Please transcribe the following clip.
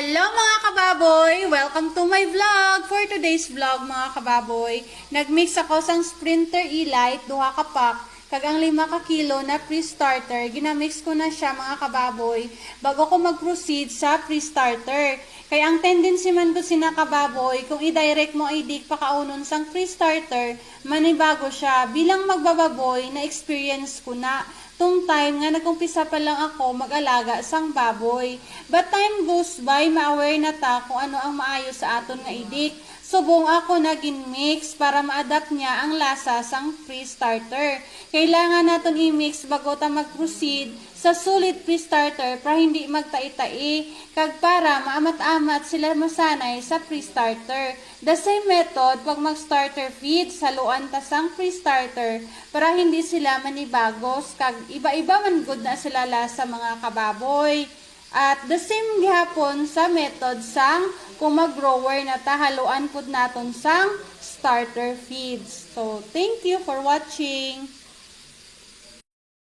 Hello mga kababoy! Welcome to my vlog! For today's vlog mga kababoy, nagmix ako sang Sprinter E-Lite, duha ka pack, kag ang 5 ka kilo na pre-starter. Ginamix ko na siya mga kababoy bago ko mag-proceed sa pre-starter. Kaya ang tendency man ko sina kababoy, kung i-direct mo ay di pa kaunon sang pre-starter, manibago siya. Bilang magbababoy, na-experience ko na tung time nga nag-umpisa pa lang ako mag-alaga sang baboy. But time goes by, ma-aware na ta kung ano ang maayos sa aton nga idik. Subong ako naging mix para ma-adapt niya ang lasa sang pre-starter. Kailangan naton i-mix bago ta mag-proceed sa sulit pre-starter para hindi magtai-tai kag para maamat-amat sila masanay sa pre-starter. The same method pag mag-starter feed, saluan ta sang pre-starter para hindi sila manibagos kag iba-iba man gud na sila lasa mga kababoy. At the same gihapon sa method sang kung mag-grower na ta, haluan pud naton sang starter feeds. So, thank you for watching.